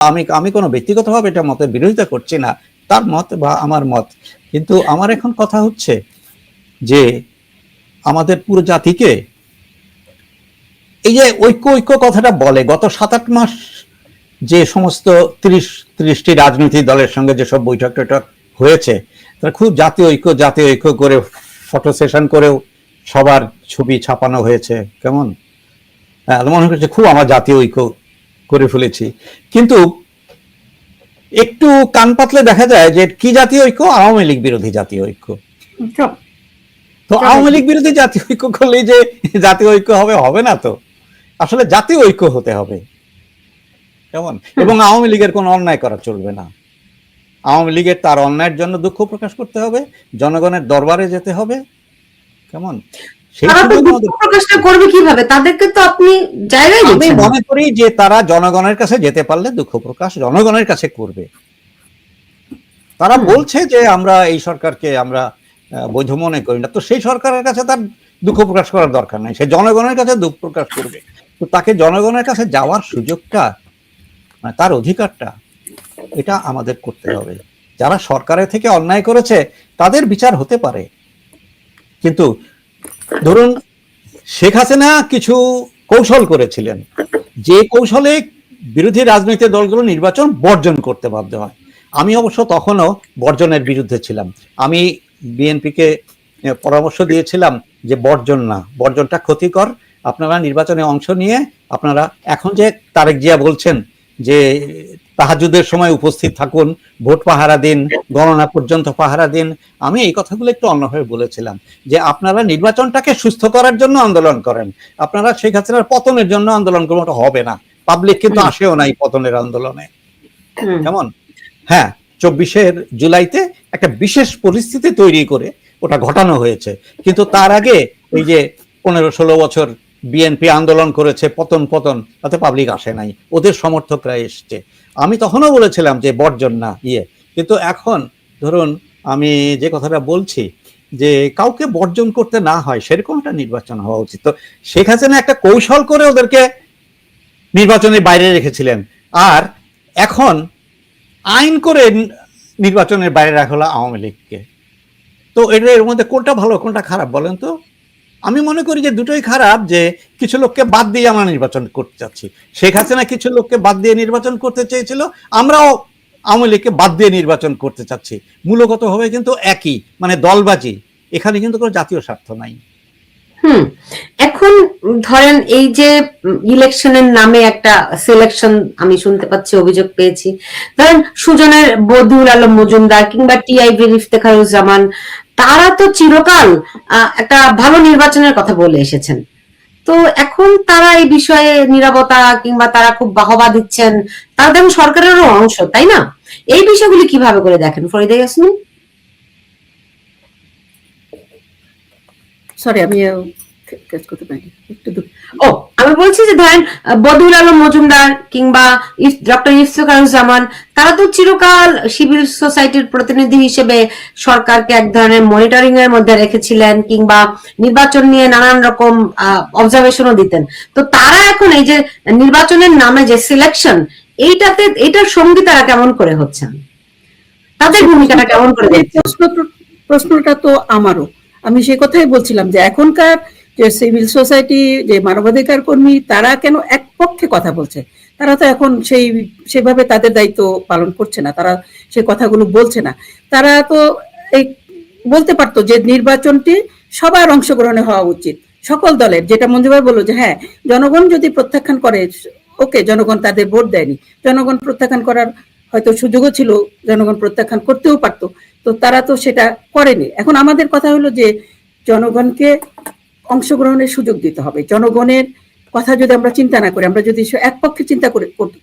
আমি আমি কোনো ব্যক্তিগতভাবে এটা মতের বিরোধিতা করছি না, তার মত বা আমার মত, কিন্তু আমার এখন কথা হচ্ছে যে আমাদের পুরো জাতিকে এই যে ঐক্য ঐক্য কথাটা বলে, গত 7-8 মাস যে সমস্ত 30টি রাজনৈতিক দলের সঙ্গে যেসব বৈঠক টৈঠক হয়েছে, তারা খুব জাতীয় ঐক্য করে ফটো সেশন করেও সবার ছবি ছাপানো হয়েছে, কেমন মনে হচ্ছে খুব আমরা জাতীয় ঐক্য করে ফেলেছি। কিন্তু একটু কান পাতলে দেখা যায় যে কি জাতীয় ঐক্য, আওয়ামী লীগ বিরোধী জাতীয় ঐক্য। তো আওয়ামী লীগ বিরোধী জাতীয় ঐক্য করলেই যে জাতীয় ঐক্য হবে না তো, আসলে জাতীয় ঐক্য হতে হবে, কেমন? এবং আওয়ামী লীগের কোনো অন্যায় করা চলবে না। আওয়ামী লীগের তার অন্যায়ের জন্য দুঃখ প্রকাশ করতে হবে, জনগণের দরবারে যেতে হবে, কেমন? করবে কিভাবে? তাদেরকে তো আপনি জায়গায় দিচ্ছেন। আমি মনে করি যে তারা জনগণের কাছে যেতে পারলে দুঃখ প্রকাশ জনগণের কাছে করবে। তারা বলছে যে আমরা এই সরকারকে আমরা বৈধ মনে করি না, তো সেই সরকারের কাছে তার দুঃখ প্রকাশ করার দরকার নাই, সে জনগণের কাছে দুঃখ প্রকাশ করবে। তো তাকে জনগণের কাছে যাওয়ার সুযোগটা, মানে তার অধিকারটা, এটা আমাদের করতে হবে। যারা সরকারের থেকে অন্যায় করেছে তাদের বিচার হতে পারে, কিন্তু ধরুন শেখ হাসিনা কিছু কৌশল করেছিলেন, যে কৌশলে বিরোধী রাজনৈতিক দলগুলো নির্বাচন বর্জন করতে বাধ্য হয়। আমি অবশ্য তখনও বর্জনের বিরুদ্ধে ছিলাম। আমি বিএনপিকে পরামর্শ দিয়েছিলাম যে বর্জন না, বর্জনটা ক্ষতিকর, আপনারা নির্বাচনে অংশ নিয়ে আপনারা এখন যে তারেক জিয়া বলছেন যে তাহাজ্জুদের সময় উপস্থিত থাকুন, ভোট পাহারা দিন, গণনা পর্যন্ত পাহারা দিন, আমি এই কথাগুলো একটু অন্যভাবে বলেছিলাম যে আপনারা নির্বাচনটাকে সুস্থ করার জন্য আন্দোলন করেন, আপনারা শেখ হাসিনার পতনের জন্য আন্দোলন করবেন, ওটা হবে না। পাবলিক কিন্তু আসেও নাই পতনের আন্দোলনে, কেমন? হ্যাঁ, 24 জুলাইতে একটা বিশেষ পরিস্থিতি তৈরি করে ওটা ঘটানো হয়েছে, কিন্তু তার আগে এই যে 15-16 বছর বিএনপি আন্দোলন করেছে, পতন তাতে পাবলিক আসে নাই, ওদের সমর্থকরা এসছে। আমি তখনও বলেছিলাম যে বর্জন না কিন্তু এখন ধরুন আমি যে কথাটা বলছি যে কাউকে বর্জন করতে না হয় সেরকম একটা নির্বাচন হওয়া উচিত। তো শেখ হাসিনা একটা কৌশল করে ওদেরকে নির্বাচনের বাইরে রেখেছিলেন, আর এখন আইন করে নির্বাচনের বাইরে রাখা হলো আওয়ামী লীগকে। তো এর মধ্যে কোনটা ভালো কোনটা খারাপ বলেন তো? আমি মনে করি যে দুটোই খারাপ, যে কিছু লোককে বাদ দিয়ে আমরা নির্বাচন করতে চাচ্ছি। শেখ হাসিনা কিছু লোককে বাদ দিয়ে নির্বাচন করতে চেয়েছিল, আমরাও আওয়ামী লীগকে বাদ দিয়ে নির্বাচন করতে চাচ্ছি। মূলগতভাবে কিন্তু একই, মানে দলবাজি, এখানে কিন্তু কোনো জাতীয় স্বার্থ নাই। এখন ধরেন এই যে ইলেকশনের নামে একটা সিলেকশন আমি শুনতে পাচ্ছি, অভিযোগ পেয়েছি, ধরেন সুজনের বদিউল আলম মজুমদার কিংবা টিআইবি ইফতেখারুজ্জামান, তারা তো চিরকাল একটা ভালো নির্বাচনের কথা বলে এসেছেন, তো এখন তারা এই বিষয়ে নীরবতা কিংবা তারা খুব বাহবা দিচ্ছেন, তারা দেখুন সরকারেরও অংশ, তাই না? এই বিষয়গুলি কিভাবে করে দেখেন ফরিদা ইয়াসমিন? সরি আমি আমি বলছি যে ধরেন বদিউল আলম মজুমদার কিংবা ডক্টর ইফতেখারুজ্জামান, তারা তো চিরকাল সিভিল সোসাইটির প্রতিনিধি হিসেবে সরকারকে এক ধরনের মনিটরিং এর মধ্যে রেখেছিলেন, কিংবা নির্বাচন নিয়ে নানান রকম অবজারভেশনও দিতেন। তো তারা এখন এই যে নির্বাচনের নামে যে সিলেকশন, এইটার সঙ্গী তারা কেমন করে হচ্ছেন, তাদের ভূমিকাটা কেমন করে দেখছেন? প্রশ্নটা তো আমারও, আমি সেই কথাই বলছিলাম যে এখনকার যে সিভিল সোসাইটি, যে মানবাধিকার কর্মী, তারা কেন এক পক্ষে কথা বলছে? তারা তো এখন সেভাবে তাদের দায়িত্ব পালন করছে না, তারা সেই কথাগুলো বলছে না। তারা তো এই বলতে পারতো যে নির্বাচনটি সবার অংশগ্রহণে হওয়া উচিত, সকল দলের, যেটা মঞ্জু ভাই বললো যে হ্যাঁ জনগণ যদি প্রত্যাখ্যান করে, ওকে, জনগণ তাদের ভোট দেয়নি, জনগণ প্রত্যাখ্যান করার হয়তো সুযোগও ছিল, জনগণ প্রত্যাখ্যান করতেও পারতো, তো তারা তো সেটা করেনি। এখন আমাদের কথা হলো যে জনগণকে অংশগ্রহণের সুযোগ দিতে হবে। জনগণের কথা যদি আমরা চিন্তা না করি, আমরা যদি এক পক্ষে চিন্তা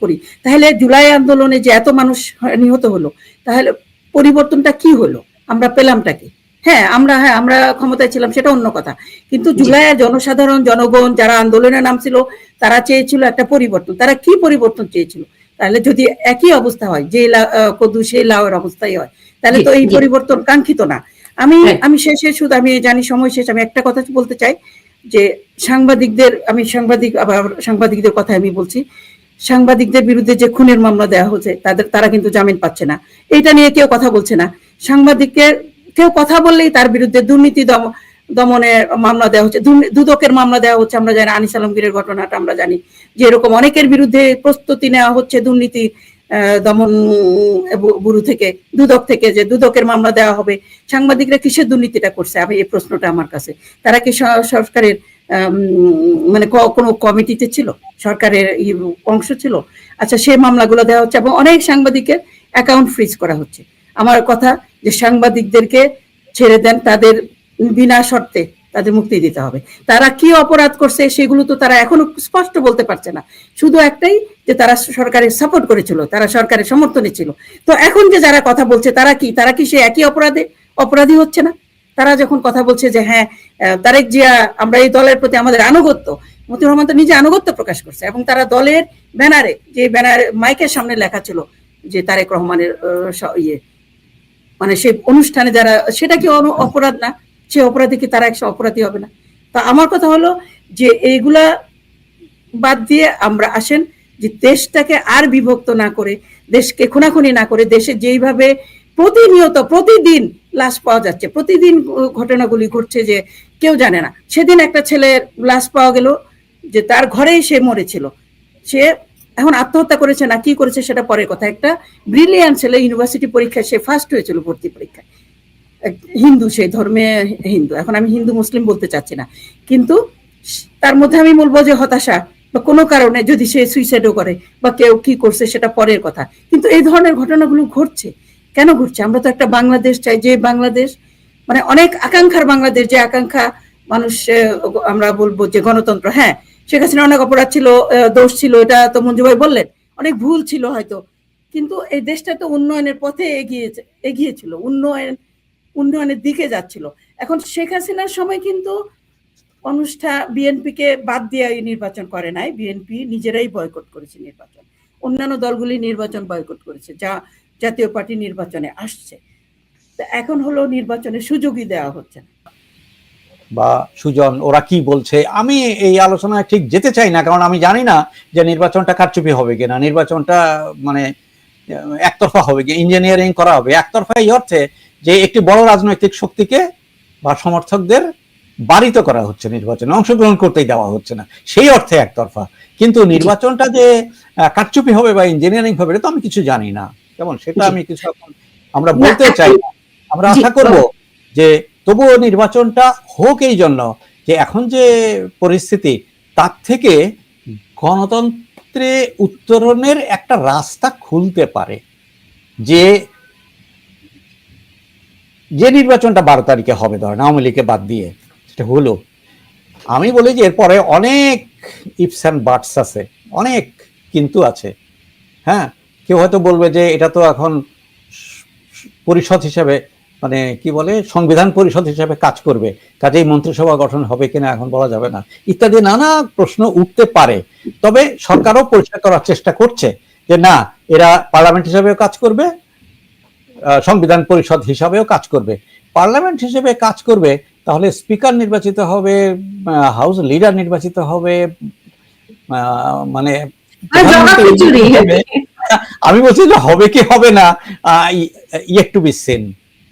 করি, তাহলে জুলাই আন্দোলনে যে এত মানুষ নিহত হলো, তাহলে পরিবর্তনটা কি হলো, আমরা পেলামটা কি? হ্যাঁ আমরা ক্ষমতায় ছিলাম, সেটা অন্য কথা, কিন্তু জুলাইয়ের জনসাধারণ, জনগণ যারা আন্দোলনের নাম ছিল, তারা চেয়েছিল একটা পরিবর্তন। তারা কি পরিবর্তন চেয়েছিল? তাহলে যদি একই অবস্থা হয়, যে কদু সেই লাউয়ের অবস্থাই হয়, তাহলে তো এই পরিবর্তন কাঙ্ক্ষিত না। আমি শেষে শুধু, আমি জানি সময় শেষ, আমি একটা কথা বলতে চাই যে সাংবাদিকদের কথা আমি বলছি, সাংবাদিকদের বিরুদ্ধে যে খুনের মামলা দেওয়া হচ্ছে তারা কিন্তু জামিন পাচ্ছে না, এটা নিয়ে কেউ কথা বলছে না। সাংবাদিকের কেউ কথা বললেই তার বিরুদ্ধে দুর্নীতি দমনের মামলা দেওয়া হচ্ছে, দুদকের মামলা দেওয়া হচ্ছে। আমরা জানি আনিস আলমগীরের ঘটনাটা আমরা জানি যে এরকম অনেকের বিরুদ্ধে প্রস্তুতি নেওয়া হচ্ছে দুর্নীতি দমন ব্যুরো থেকে, দুদক থেকে, যে দুদকের মামলা দেওয়া হবে। সাংবাদিকরা কিসের দুর্নীতিটা করছে? আমি এই প্রশ্নটা আমার কাছে, তারা কি সরকারের মানে কোনো কমিটিতে ছিল, সরকারের অংশ ছিল? আচ্ছা, সেই মামলাগুলো দেওয়া হচ্ছে এবং অনেক সাংবাদিকের অ্যাকাউন্ট ফ্রিজ করা হচ্ছে। আমার কথা যে সাংবাদিকদেরকে ছেড়ে দেন, তাদের বিনা শর্তে তাদের মুক্তি দিতে হবে। তারা কি অপরাধ করছে সেগুলো তো তারা এখনো স্পষ্ট বলতে পারছে না, শুধু একটাই যে তারা সরকারের সাপোর্ট করেছিল, তারা সরকারের সমর্থনে ছিল। তো এখন যে যারা কথা বলছে তারা কি সে একই অপরাধী হচ্ছে না? তারা যখন কথা বলছে যে হ্যাঁ তারেক জিয়া, আমরা এই দলের প্রতি আমাদের আনুগত্য, মতিউর রহমান তো নিজে আনুগত্য প্রকাশ করছে এবং তারা দলের ব্যানারে, যে ব্যানারে মাইকের সামনে লেখা ছিল যে তারেক রহমানের মানে সেই অনুষ্ঠানে যারা, সেটা কি অপরাধ না? সে অপরাধী কি তারা একশো অপরাধী হবে না? তা আমার কথা হলো যে এইগুলা বাদ দিয়ে আমরা আসেন যে দেশটাকে আর বিভক্ত না করে, দেশকে খুনাখুনি না করে, দেশে যেইভাবে প্রতিনিয়ত প্রতিদিন লাশ পাওয়া যাচ্ছে, প্রতিদিন ঘটনাগুলি ঘটছে যে কেউ জানে না। সেদিন একটা ছেলের লাশ পাওয়া গেল যে তার ঘরেই সে মরেছিল, সে এখন আত্মহত্যা করেছে না কি করেছে সেটা পরের কথা। একটা ব্রিলিয়ান্ট ছেলে, ইউনিভার্সিটি পরীক্ষায় সে ফার্স্ট হয়েছিল, ভর্তি পরীক্ষায়, হিন্দু, সেই ধর্মে হিন্দু। এখন আমি হিন্দু মুসলিম বলতে চাচ্ছি না, কিন্তু তার মধ্যে আমি বলবো যে হতাশা বা কোনো কারণে যদি সে সুইসাইডও করে বা কেউ কি করছে সেটা পরের কথা, কিন্তু এই ধরনের ঘটনাগুলো ঘটছে। কেন ঘটছে? আমরা তো একটা বাংলাদেশ চাই, যে বাংলাদেশ মানে অনেক আকাঙ্ক্ষার বাংলাদেশ, যে আকাঙ্ক্ষা মানুষ, আমরা বলবো যে গণতন্ত্র। হ্যাঁ, শেখ হাসিনা অনেক অপরাধ ছিল, দোষ ছিল, এটা তো মঞ্জু ভাই বললেন, অনেক ভুল ছিল হয়তো, কিন্তু এই দেশটা তো উন্নয়নের পথে এগিয়েছিল, উন্নয়নের দিকে যাচ্ছিল। এখন শেখ হাসিনার সময় কিন্তু বিএনপিকে বাদ দিয়ে নির্বাচন করে নাই, বিএনপি নিজেরাই বয়কট করেছে নির্বাচন, অন্যান্য দলগুলি নির্বাচন বয়কট করেছে, যা জাতীয় পার্টি নির্বাচনে আসছে। এখন হলো নির্বাচনের সুযোগই দেওয়া হচ্ছে না। বা সুজন ওরা কি বলছে, আমি এই আলোচনায় ঠিক যেতে চাই না, কারণ আমি জানি না যে নির্বাচনটা কারচুপি হবে কিনা, নির্বাচনটা মানে একতরফা হবে কি, ইঞ্জিনিয়ারিং করা হবে একতরফা, এই অর্থে যে একটি বড় রাজনৈতিক শক্তিকে বা সমর্থকদের বারিত করা হচ্ছে, নির্বাচনে অংশগ্রহণ করতেই দেওয়া হচ্ছে না, সেই অর্থে একতরফা। কিন্তু নির্বাচনটা যে কারচুপি হবে বা ইঞ্জিনিয়ারিং হবে এটা তো আমি কিছু জানি না, কেমন সেটা আমি কিছু এখন আমরা বলতে চাই না। আমরা আশা করব যে তবুও নির্বাচনটা হোক, এই জন্য যে এখন যে পরিস্থিতি তার থেকে গণতন্ত্রে উত্তরণের একটা রাস্তা খুলতে পারে, যে নির্বাচনটা 12 তারিখে হবে, ধরেন আওয়ামী লীগকে বাদ দিয়ে সেটা হলো। আমি বলি যে এরপরে অনেক ইফস অ্যান্ড বাটস আছে, অনেক কিন্তু আছে। হ্যাঁ, কেউ হয়তো বলবে যে এটা তো এখন পরিষদ হিসেবে, মানে কি বলে, সংবিধান পরিষদ হিসেবে কাজ করবে, কাজেই মন্ত্রিসভা গঠন হবে কিনা এখন বলা যাবে না, ইত্যাদি নানা প্রশ্ন উঠতে পারে। তবে সরকারও পরিষ্কার করার চেষ্টা করছে যে না, এরা পার্লামেন্ট হিসেবেও কাজ করবে, সংবিধান পরিষদ হিসাবেও কাজ করবে। পার্লামেন্ট হিসেবে কাজ করবে তাহলে স্পিকার নির্বাচিত হবে, হাউস লিডার নির্বাচিত হবে, মানে আমি বলছি যে হবে কি হবে না ইয়েট টু বি সিন,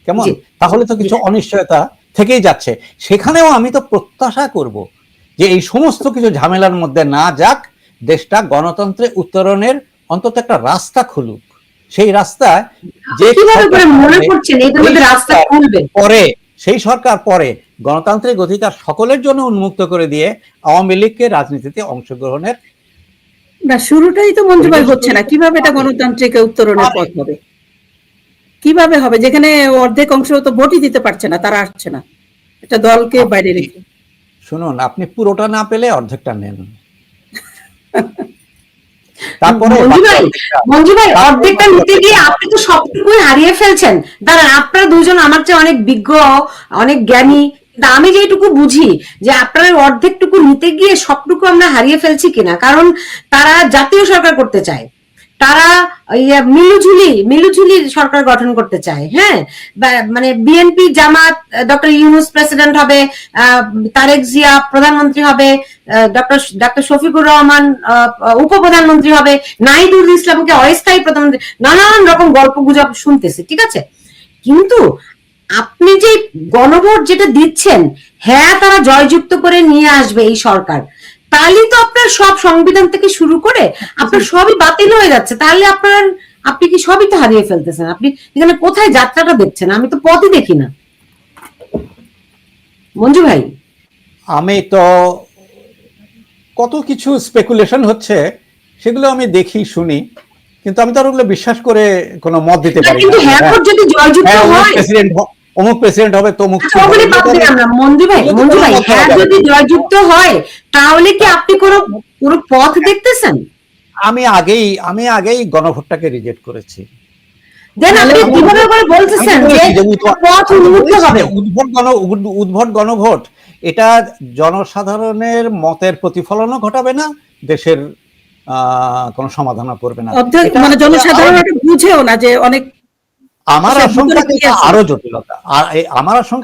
কেমন? তাহলে তো কিছু অনিশ্চয়তা থেকেই যাচ্ছে। সেখানেও আমি তো প্রত্যাশা করব যে এই সমস্ত কিছু ঝামেলার মধ্যে না যাক, দেশটা গণতন্ত্রে উত্তরণের অন্তত একটা রাস্তা খুলুক। সেই রাস্তা যে পরে, সেই সরকার পরে গণতান্ত্রিক অধিকার সকলের জন্য উন্মুক্ত করে দিয়ে আওয়ামী লীগকে রাজনীতিতে অংশগ্রহণের না, শুরুটাই তো মঞ্জু ভাই হচ্ছে না। কিভাবে এটা গণতান্ত্রিক উত্তরণের পথ হবে? কিভাবে হবে যেখানে অর্ধেক অংশ তো ভোটই দিতে পারছে না, তারা আসছে না, একটা দলকে বাইরে রেখে। শুনুন, আপনি পুরোটা না পেলে অর্ধেকটা নেন, তারপরে মঞ্জু ভাই অর্ধেকটা নিতে গিয়ে আপনি তো সবটুকুই হারিয়ে ফেলছেন। দাঁড়ান, আপনারা দুজন আমার চেয়ে অনেক বিজ্ঞ, অনেক জ্ঞানী, আমি যেটুকু বুঝি যে আপনার অর্ধেকটুকু নিতে গিয়ে সবটুকু আমরা হারিয়ে ফেলছি কিনা। কারণ তারা জাতীয় সরকার করতে চায়, তারা মিলুঝুলি সরকার গঠন করতে চায়, হ্যাঁ, মানে বিএনপি জামাত, ডক্টর ইউনূস প্রেসিডেন্ট হবে, তারেক জিয়া প্রধানমন্ত্রী হবে, ডক্টর শফিকুর রহমান উপপ্রধানমন্ত্রী হবে, নাহিদুল ইসলামকে অস্থায়ী প্রধানমন্ত্রী, নানান রকম গল্প গুজব শুনতেছে, ঠিক আছে। কিন্তু আপনি যে গণভোট যেটা দিচ্ছেন, হ্যাঁ তারা জয়যুক্ত করে নিয়ে আসবে এই সরকার, তাহলে তো আপনার সব সংবিধান থেকে শুরু করে আপনার সবই বাতিল হয়ে যাচ্ছে। তাহলে আপনি কি সবই তো হারিয়ে ফেলতেছেন। আপনি এখানে কোথায় যাত্রাটা দেখছেন? আমি তো পথই দেখি না। মঞ্জু ভাই, আমি তো কত কিছু স্পেকুলেশন হচ্ছে, সেগুলো আমি দেখি শুনি, কিন্তু আমি তো আর ওগুলো বিশ্বাস করে কোনো মত দিতে পারি কিন্তু না। হ্যাঁ ভোট যদি জয়যুক্ত হয়, অমুক প্রেসিডেন্ট হবে, তমুক ওগুলি বাদ দিলাম না। মঞ্জু ভাই, হ্যাঁ যদি জয়যুক্ত হয়, তাহলে কি আপনি কোনো পথ দেখতেছেন? আমি আগেই গণভোটটাকে রিজেক্ট করেছি। দেন আপনি কিভাবে করে বলতেছেন যে পথ উন্মুক্ত হবে? উদ্ভট গণভোট এটা জনসাধারণের মতের প্রতিফলনও ঘটাবে না, দেশের কোনো সমাধানও করবে না। মানে জনসাধারণ বুঝেও না যে অনেক, আমার আশঙ্কা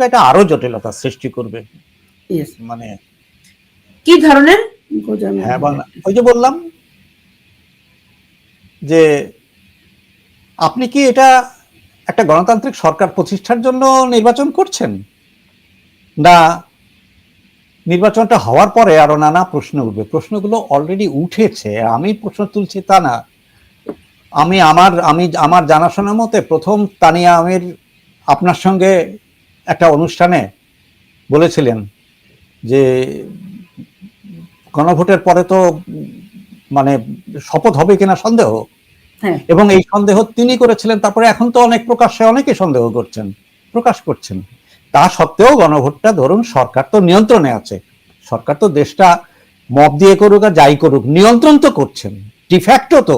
এটা আরো জটিলতা সৃষ্টি করবে। মানে কি ধরনের? হ্যাঁ, ওই যে বললাম যে আপনি কি এটা একটা গণতান্ত্রিক সরকার প্রতিষ্ঠার জন্য নির্বাচন করছেন, না নির্বাচনটা হওয়ার পরে আরো নানা প্রশ্ন উঠবে? প্রশ্নগুলো অলরেডি উঠেছে, আমি প্রশ্ন তুলছি তা না। আমার জানাশোনা মতে প্রথম তানিয়া আমির আপনার সঙ্গে একটা অনুষ্ঠানে বলেছিলেন যে গণভোটের পরে তো মানে শপথ হবে কিনা সন্দেহ, এবং এই সন্দেহ তিনি করেছিলেন। তারপরে এখন তো অনেক প্রকাশ্যে অনেকে সন্দেহ প্রকাশ করছেন। তা সত্ত্বেও গণভোটটা ধরুন, সরকার তো নিয়ন্ত্রণে আছে, সরকার তো দেশটা মত দিয়ে করুক আর যাই করুক নিয়ন্ত্রণ তো করছেন ডিফ্যাক্টো। তো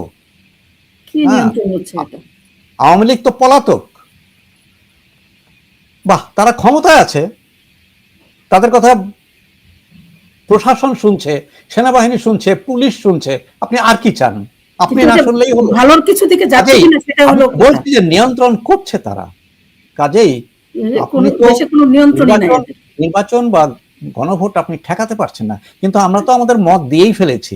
আওয়ামী লীগ তো পলাতক, তারা ক্ষমতায় আছে, তাদের কথা প্রশাসন শুনছে, সেনাবাহিনী শুনছে, পুলিশ শুনছে, আপনি আর কি চান? আপনি না শুনলেই হলো। ভালোর কিছু দিকে যাচ্ছে কিনা সেটা হলো, বলছি যে নিয়ন্ত্রণ করছে তারা। কাজেই আপনি তো নির্বাচন বা গণভোট আপনি ঠেকাতে পারছেন না। কিন্তু আমরা তো আমাদের মত দিয়েই ফেলেছি।